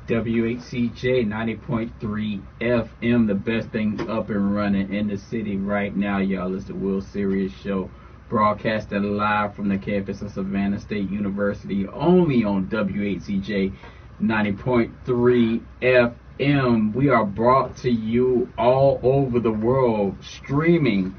WHCJ 90.3 FM, the best thing up and running in the city right now, y'all. It's the Will Serious Show, broadcasted live from the campus of Savannah State University, only on WHCJ 90.3 FM. We are brought to you all over the world, streaming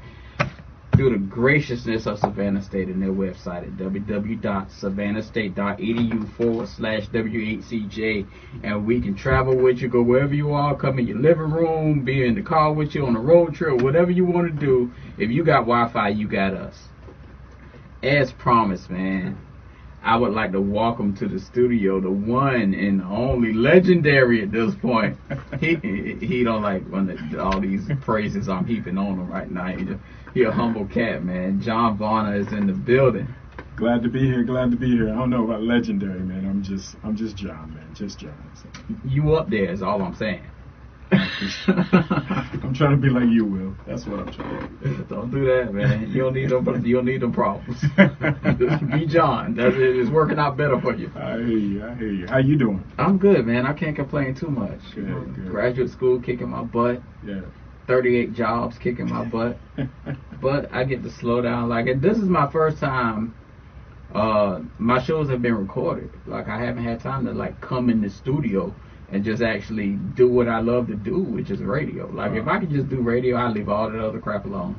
through the graciousness of Savannah State and their website at www.savannahstate.edu/WHCJ. And we can travel with you, go wherever you are, come in your living room, be in the car with you on a road trip, whatever you want to do. If you got Wi-Fi, you got us. As promised, man, I would like to welcome to the studio the one and only, legendary at this point. He don't like all these praises I'm heaping on him right now. He a humble cat, man. Savannah is in the building. Glad to be here. Glad to be here. I don't know about legendary, man. I'm just John, man. Just John. So. You up there is all I'm saying. I'm trying to be like you, Will. That's what I'm trying to do. Don't do that, man. You don't need them problems. Be John. That's it. It's working out better for you. I hear you. How you doing? I'm good, man. I can't complain too much. Good. Graduate school kicking my butt. Yeah. 38 jobs kicking my butt. But I get to slow down. Like, this is my first time. My shows have been recorded. Like, I haven't had time to come in the studio and just actually do what I love to do, which is radio. Like, if I could just do radio, I'd leave all that other crap alone.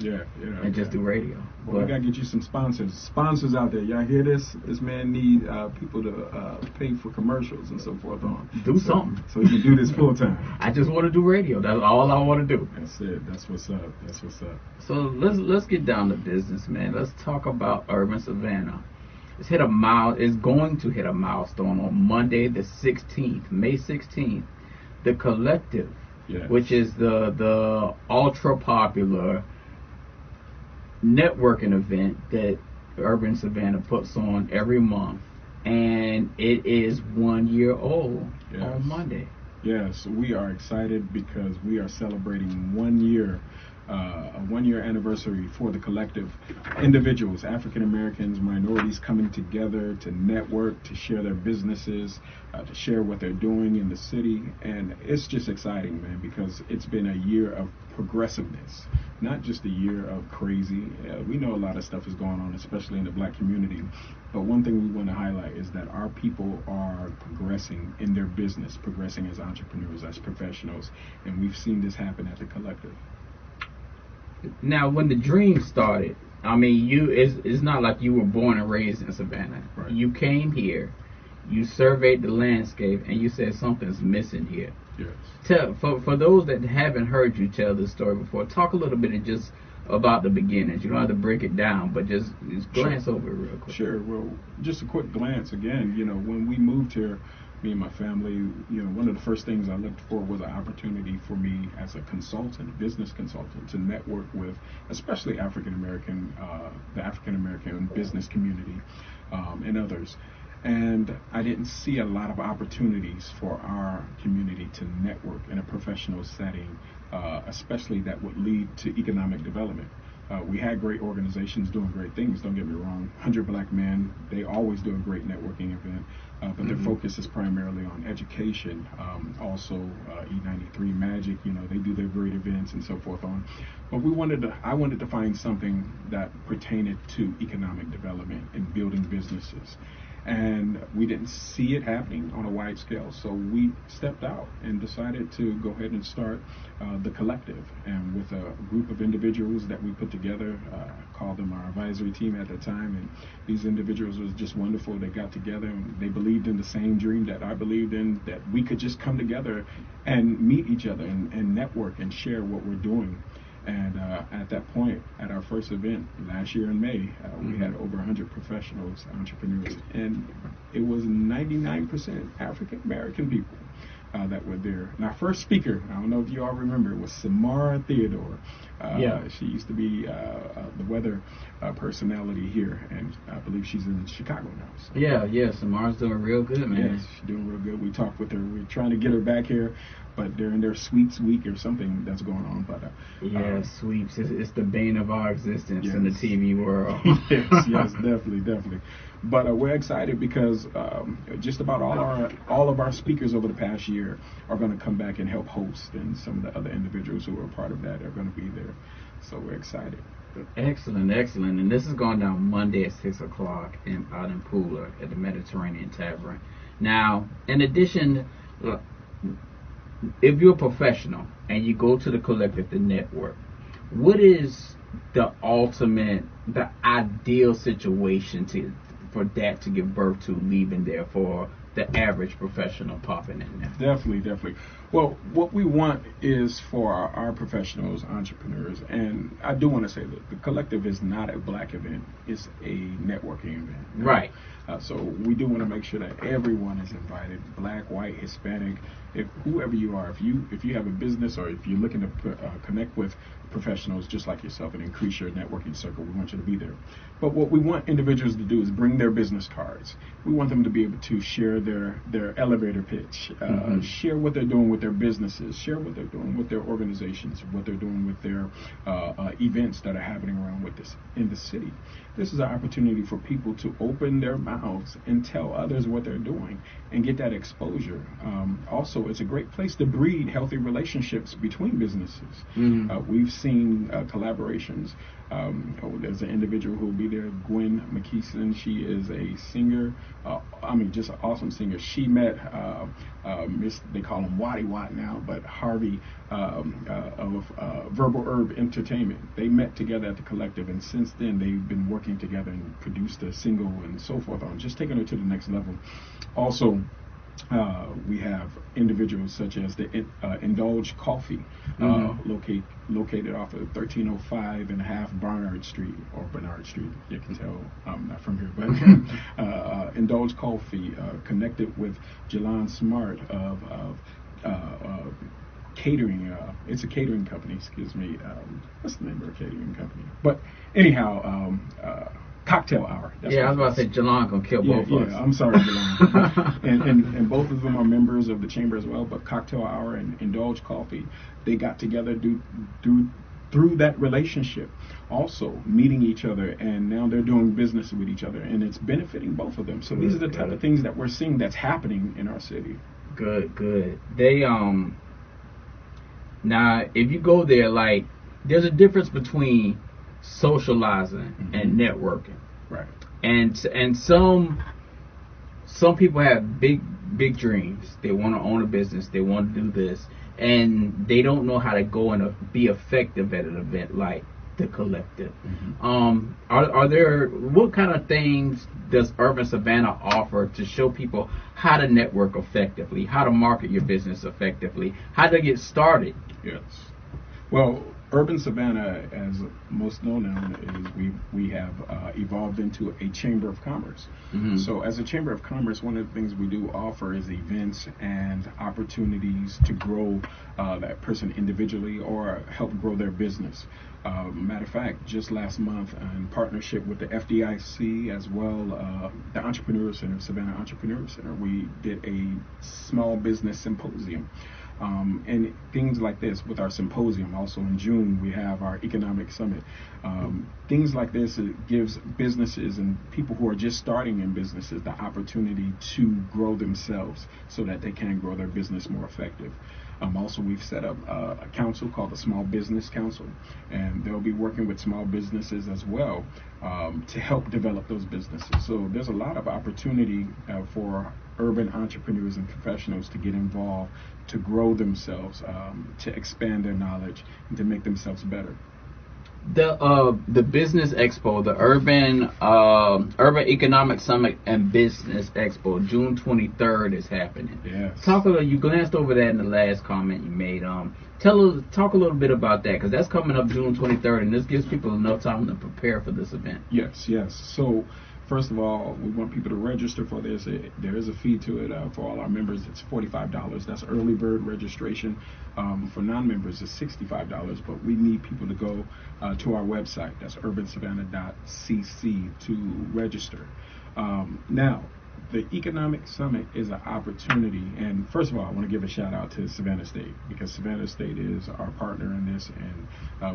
And just do radio. Well, we gotta get you some sponsors. Sponsors out there, y'all hear this? This man need people to pay for commercials and so forth on. Do something. So he can do this full time. I just want to do radio. That's all I want to do. That's it. That's what's up. So let's get down to business, man. Let's talk about Urban Savannah. It's going to hit a milestone on Monday the 16th, May 16th. The Collective, yes, which is the ultra popular networking event that Urban Savannah puts on every month, and it is 1 year old on Monday. Yes, we are excited because we are celebrating 1 year. A 1 year anniversary for the Collective. Individuals, African Americans, minorities coming together to network, to share their businesses, to share what they're doing in the city. And it's just exciting, man, because it's been a year of progressiveness, not just a year of crazy. We know a lot of stuff is going on, especially in the black community. But one thing we want to highlight is that our people are progressing in their business, progressing as entrepreneurs, as professionals. And we've seen this happen at the Collective. Now, when the dream started, I mean, it's not like you were born and raised in Savannah. Right. You came here, you surveyed the landscape, and you said something's missing here. Yes. For those that haven't heard you tell this story before, talk a little bit just about the beginnings. You don't have to break it down, but just glance over it real quick. Sure. Well, just a quick glance again. When we moved here, me and my family, one of the first things I looked for was an opportunity for me as a consultant, business consultant, to network with, especially the African American business community, and others. And I didn't see a lot of opportunities for our community to network in a professional setting, especially that would lead to economic development. We had great organizations doing great things, don't get me wrong. 100 Black Men, they always do a great networking event, but their focus is primarily on education. Also, E93 Magic, they do their great events and so forth on. But I wanted to find something that pertained to economic development and building businesses. And we didn't see it happening on a wide scale, so we stepped out and decided to go ahead and start the Collective. And with a group of individuals that we put together, called them our advisory team at the time, and these individuals was just wonderful. They got together and they believed in the same dream that I believed in, that we could just come together and meet each other and network and share what we're doing. And at that point, at our first event last year in May, we had over 100 professionals, entrepreneurs, and it was 99% African American people that were there. And our first speaker, I don't know if you all remember, was Samara Theodore. She used to be the weather personality here, and I believe she's in Chicago now. So. Yeah, Samara's doing real good, man. Yes, she's doing real good. We talked with her. We're trying to get her back here, but they're in their sweeps week or something that's going on. But sweeps. It's the bane of our existence in the TV world. yes, definitely. But we're excited because just about all of our speakers over the past year are going to come back and help host, and some of the other individuals who are a part of that are going to be there. So we're excited. Excellent, excellent. And this is going down Monday at 6 o'clock out in Pooler at the Mediterranean Tavern. Now, in addition, if you're a professional and you go to the collective, the network, what is the ideal situation for that to give birth to, leaving there for the average professional popping in there? Definitely. Well, what we want is for our professionals, entrepreneurs, and I do want to say that the collective is not a black event; it's a networking event. Right. So we do want to make sure that everyone is invited: black, white, Hispanic, whoever you are. If you have a business, or if you're looking to connect with professionals just like yourself and increase your networking circle, we want you to be there. But what we want individuals to do is bring their business cards. We want them to be able to share their elevator pitch, share what they're doing with their businesses, share what they're doing with their organizations, what they're doing with their events that are happening around with this in the city. This is an opportunity for people to open their mouths and tell others what they're doing and get that exposure. Also, it's a great place to breed healthy relationships between businesses. We've seen collaborations. There's an individual who will be there, Gwen McKeeson. She is a singer. Just an awesome singer. She met they call him Waddy Watt now, but Harvey of Verbal Herb Entertainment. They met together at the collective, and since then they've been working together and produced a single and so forth on just taking it to the next level. Also, we have individuals such as the Indulge Coffee, located off of 1305 and a half Bernard Street. You can tell I'm not from here, but Indulge Coffee, connected with Jelon Smart of catering. It's a catering company. Excuse me. What's the name of a catering company? But anyhow, Cocktail Hour. I was about to say Jelon gonna kill both of us. I'm sorry, Jelon. and both of them are members of the chamber as well. But Cocktail Hour and Indulge Coffee, they got together through that relationship, also meeting each other, and now they're doing business with each other, and it's benefiting both of them. So these are the type of things that we're seeing that's happening in our city. Good. They now if you go there, like, there's a difference between socializing and networking, right? And some people have big dreams. They want to own a business, they want to do this, and they don't know how to go and be effective at an event like the collective. Are there, what kind of things does Urban Savannah offer to show people how to network effectively, how to market your business effectively, how to get started? Yes. Well, Urban Savannah, as most know now, is we have evolved into a chamber of commerce. So as a chamber of commerce, one of the things we do offer is events and opportunities to grow that person individually or help grow their business. Matter of fact, just last month, in partnership with the FDIC as well, the Entrepreneur Center, Savannah Entrepreneur Center, we did a small business symposium. And things like this with our symposium. Also in June, we have our economic summit. Things like this, it gives businesses and people who are just starting in businesses the opportunity to grow themselves so that they can grow their business more effective. Also, we've set up a council called the Small Business Council, and they'll be working with small businesses as well to help develop those businesses. So there's a lot of opportunity for urban entrepreneurs and professionals to get involved, to grow themselves, to expand their knowledge, and to make themselves better. The Business Expo, the Urban Economic Summit and Business Expo, June 23rd is happening. Yes. You glanced over that in the last comment you made. Talk a little bit about that, because that's coming up June 23rd, and this gives people enough time to prepare for this event. Yes. So, first of all, we want people to register for this. There is a fee to it. For all our members, it's $45. That's early bird registration. For non-members, it's $65. But we need people to go to our website. That's urbansavannah.cc to register. Now, the Economic Summit is an opportunity, and first of all, I want to give a shout out to Savannah State, because Savannah State is our partner in this, and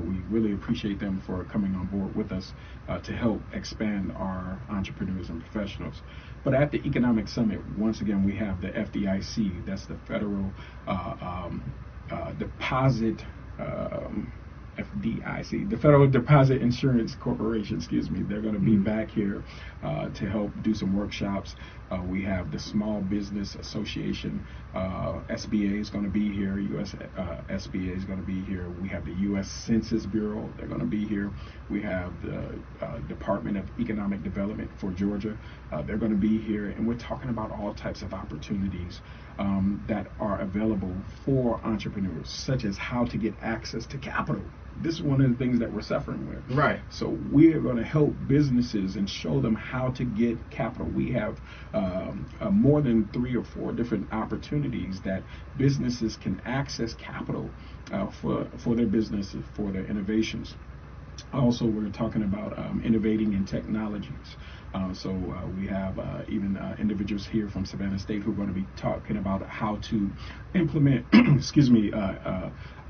we really appreciate them for coming on board with us to help expand our entrepreneurs and professionals. But at the Economic Summit, once again, we have the FDIC, that's the Federal Deposit. FDIC, the Federal Deposit Insurance Corporation, excuse me. They're going to be back here to help do some workshops. We have the Small Business Association, SBA is going to be here, US SBA is going to be here. We have the US Census Bureau, they're going to be here. We have the Department of Economic Development for Georgia, they're going to be here. And we're talking about all types of opportunities that are available for entrepreneurs, such as how to get access to capital. This is one of the things that we're suffering with. Right. So we are going to help businesses and show them how to get capital. We have more than 3 or 4 different opportunities that businesses can access capital for their businesses, for their innovations. Also, we're talking about innovating in technologies. So we have even individuals here from Savannah State who are going to be talking about how to implement, excuse me,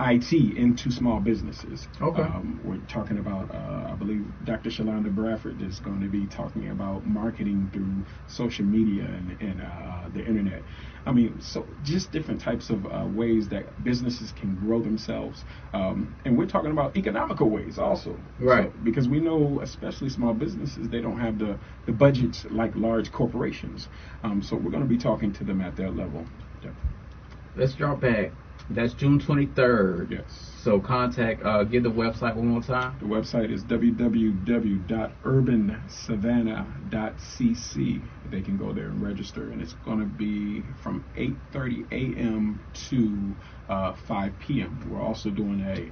IT into small businesses. Okay. We're talking about, I believe Dr. Shalonda Bradford is going to be talking about marketing through social media and the internet. I mean, so just different types of ways that businesses can grow themselves. And we're talking about economical ways also. Right. So, because we know, especially small businesses, they don't have the budgets like large corporations. So we're going to be talking to them at their level. Yeah. Let's drop back. That's June 23rd. Yes. So contact, give the website one more time. The website is www.urbansavannah.cc. They can go there and register, and it's going to be from 8:30 a.m. to 5 p.m. We're also doing a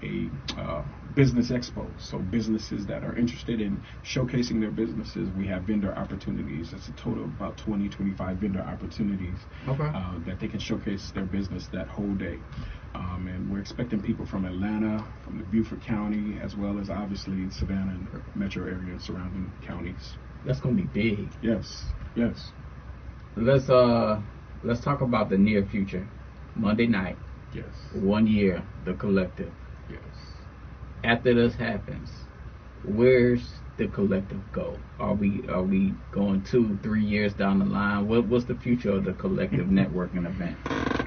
business expo, so businesses that are interested in showcasing their businesses, we have vendor opportunities. It's a total of about 25 vendor opportunities that they can showcase their business that whole day. And we're expecting people from Atlanta, from the Beaufort County, as well as obviously Savannah and metro area and surrounding counties. That's gonna be big. Yes, yes. Let's talk about the near future. Monday night. Yes. 1 year, the collective. Yes. After this happens, where's the collective go? Are we going 2-3 years down the line? What's the future of the collective networking event?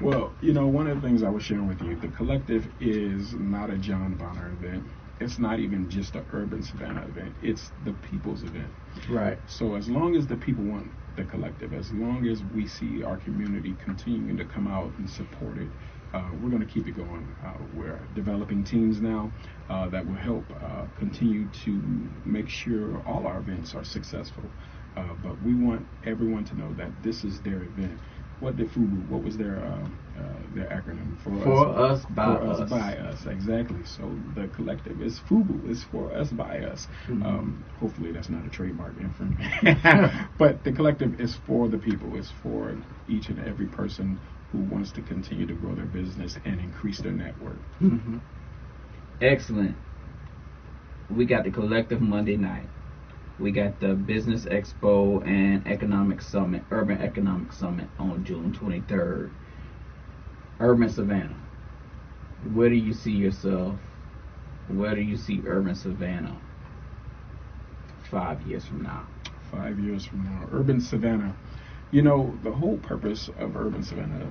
Well, you know, one of the things I was sharing with you, the collective is not a John Bonner event. It's not even just an Urban Savannah event. It's the people's event. Right. So as long as the people want the collective, as long as we see our community continuing to come out and support it, we're going to keep it going. We're developing teams now that will help continue to make sure all our events are successful. But we want everyone to know that this is their event. What did FUBU? What was their acronym for? Us, by us. For us, by us. Exactly. So the collective is FUBU. It's for us, by us. Mm-hmm. Hopefully that's not a trademark infringement. But the collective is for the people. It's for each and every person who wants to continue to grow their business and increase their network. Mm-hmm. Excellent. We got the collective Monday night. We got the Business Expo and Economic Summit, Urban Economic Summit on June 23rd. Urban Savannah. Where do you see yourself? Where do you see Urban Savannah 5 years from now? 5 years from now. Urban Savannah. You know, the whole purpose of Urban Savannah,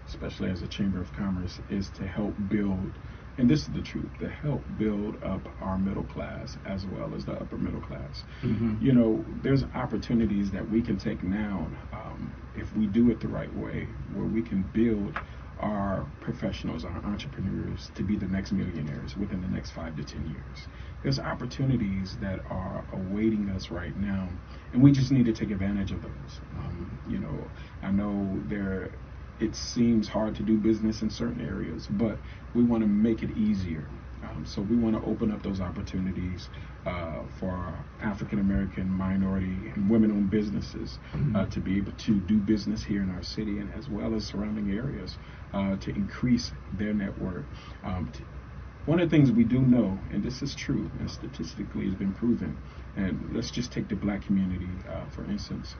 especially as a Chamber of Commerce, is to help build, and this is the truth, to help build up our middle class as well as the upper middle class. Mm-hmm. You know, there's opportunities that we can take now if we do it the right way, where we can build our professionals, our entrepreneurs, to be the next millionaires within the next 5 to 10 years. There's opportunities that are awaiting us right now, and we just need to take advantage of those. You know, I know it seems hard to do business in certain areas, but we want to make it easier. So we want to open up those opportunities for our African American, minority, and women-owned businesses to be able to do business here in our city and as well as surrounding areas to increase their network. One of the things we do know, and this is true, and statistically has been proven, and let's just take the black community, for instance.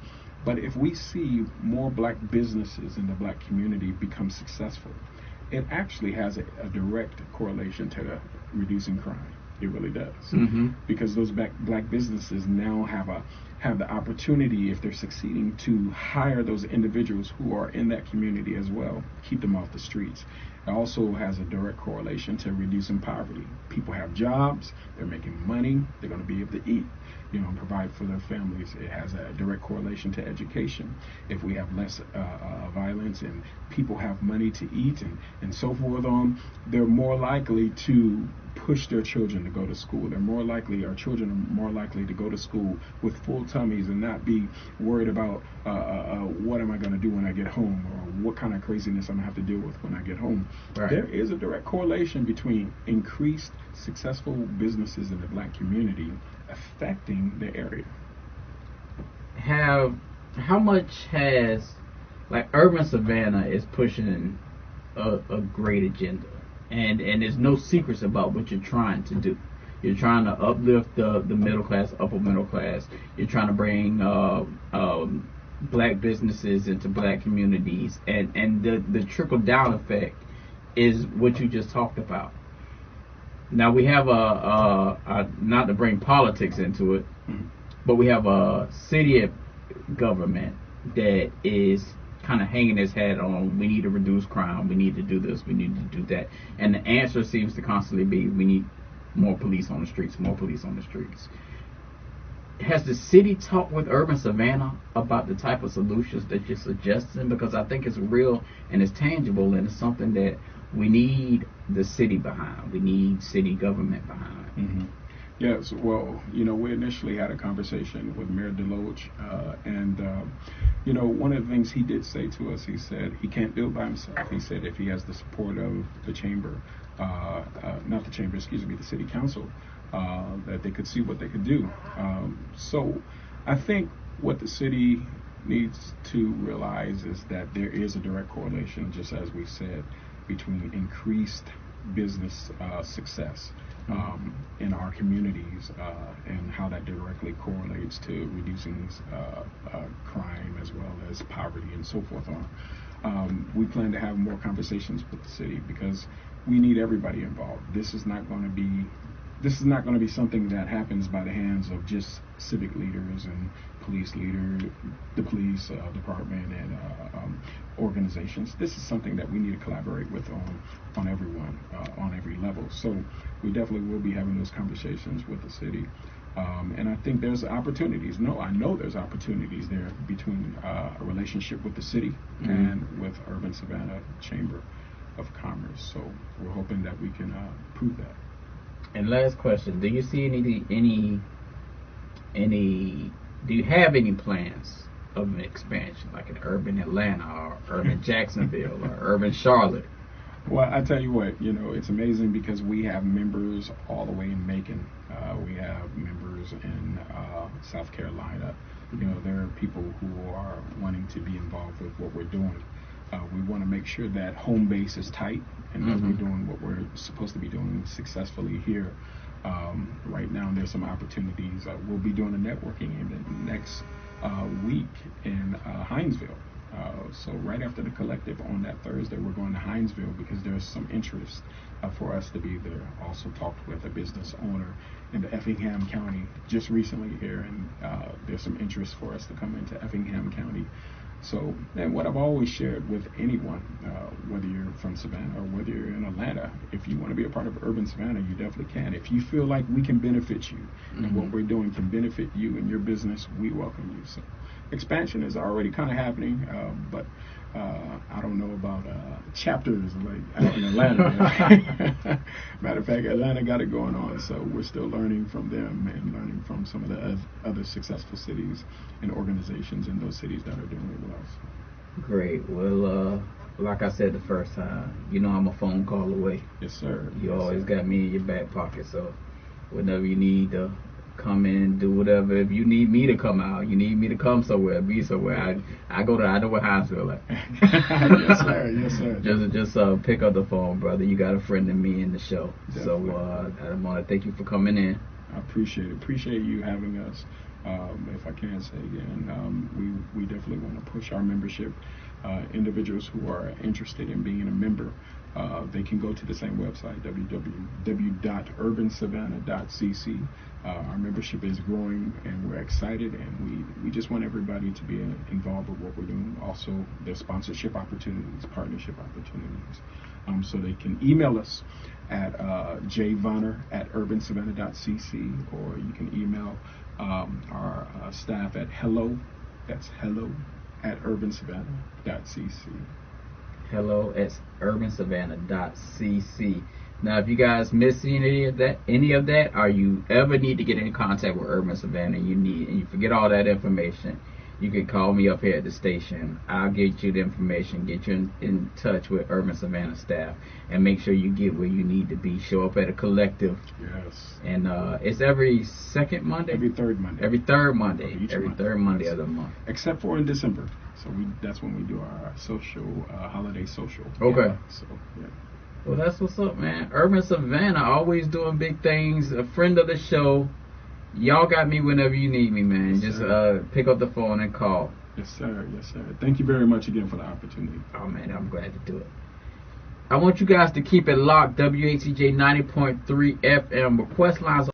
But if we see more black businesses in the black community become successful, it actually has a direct correlation to reducing crime. It really does. Mm-hmm. Because those black businesses now have the opportunity, if they're succeeding, to hire those individuals who are in that community as well, keep them off the streets. It also has a direct correlation to reducing poverty. People have jobs, they're making money, they're going to be able to eat, and provide for their families. It has a direct correlation to education. If we have less violence and people have money to eat and so forth they're more likely to push their children to go to school. Our children are more likely to go to school with full tummies and not be worried about what am I going to do when I get home, or what kind of craziness I'm going to have to deal with when I get home. Right. There is a direct correlation between increased successful businesses in the black community affecting the area. How much has, like, urban Savannah is pushing a great agenda, and there's no secrets about what you're trying to do. You're trying to uplift the middle class, upper middle class. You're trying to bring black businesses into black communities, and the trickle down effect is what you just talked about. Now we have a not to bring politics into it, but we have a city government that is kind of hanging its head on, we need to reduce crime, we need to do this, we need to do that, and the answer seems to constantly be, we need more police on the streets, more police on the streets. Has the city talked with urban Savannah about the type of solutions that you're suggesting? Because I think it's real and it's tangible, and it's something that we need the city behind. We need city government behind. Mm-hmm. Yes, well, we initially had a conversation with Mayor Deloach, and one of the things he did say to us, he said he can't do it by himself. He said if he has the support of the chamber, not the chamber, the city council, that they could see what they could do. So I think what the city needs to realize is that there is a direct correlation, just as we said, between increased business success in our communities, and how that directly correlates to reducing crime as well as poverty and so forth we plan to have more conversations with the city, because we need everybody involved. This is not going to be something that happens by the hands of just civic leaders and the police department and organizations. This is something that we need to collaborate with on everyone, on every level. So we definitely will be having those conversations with the city. And I think there's opportunities. I know there's opportunities there between a relationship with the city and with Urban Savannah Chamber of Commerce. So we're hoping that we can prove that. And last question: do you see do you have any plans of an expansion, like an urban Atlanta or urban Jacksonville or urban Charlotte? Well, I tell you what, it's amazing because we have members all the way in Macon. We have members in South Carolina. There are people who are wanting to be involved with what we're doing. We want to make sure that home base is tight, and as we're doing what we're supposed to be doing successfully here. Right now, there's some opportunities. We'll be doing a networking event next week in Hinesville. So right after the collective on that Thursday, we're going to Hinesville because there's some interest for us to be there. Also talked with a business owner in the Effingham County just recently here, and there's some interest for us to come into Effingham County. So, and what I've always shared with anyone, whether you're from Savannah or whether you're in Atlanta, if you want to be a part of Urban Savannah, you definitely can. If you feel like we can benefit you and what we're doing can benefit you and your business, we welcome you. So expansion is already kind of happening, but I don't know about chapters like out in Atlanta. Matter of fact, Atlanta got it going on, so we're still learning from them and learning from some of the other successful cities and organizations in those cities that are doing it well. So. Great. Well, like I said the first time, I'm a phone call away. Yes, sir. You always got me in your back pocket, so whenever you need to come in, do whatever. If you need me to come out, you need me to come somewhere, be somewhere, I go to, I know what Hinesville at. Yes, sir. Yes, sir. Just pick up the phone, brother. You got a friend in me in the show. Definitely. So I want to thank you for coming in. I appreciate it. Appreciate you having us. if I can say. And we definitely want to push our membership. Individuals who are interested in being a member, they can go to the same website, www.urbansavannah.cc. Our membership is growing, and we're excited, and we just want everybody to be involved with what we're doing. Also, there's sponsorship opportunities, partnership opportunities. So they can email us at jvonner@urbansavannah.cc, or you can email our staff at hello@urbansavannah.cc. hello@urbansavannah.cc. Now, if you guys miss any of that, or you ever need to get in contact with Urban Savannah, and you forget all that information, you can call me up here at the station. I'll get you the information, get you in touch with Urban Savannah staff, and make sure you get where you need to be. Show up at a collective. Yes. And it's every second Monday? Every third Monday. Every third Monday. Every month. third Monday of the month. Except for in December. So that's when we do our social, holiday social. Okay. Yeah. So, yeah. Well, that's what's up, man. Urban Savannah, always doing big things. A friend of the show. Y'all got me whenever you need me, man. Yes, Just pick up the phone and call. Yes, sir. Yes, sir. Thank you very much again for the opportunity. Oh, man, I'm glad to do it. I want you guys to keep it locked. WHCJ 90.3 FM. Request lines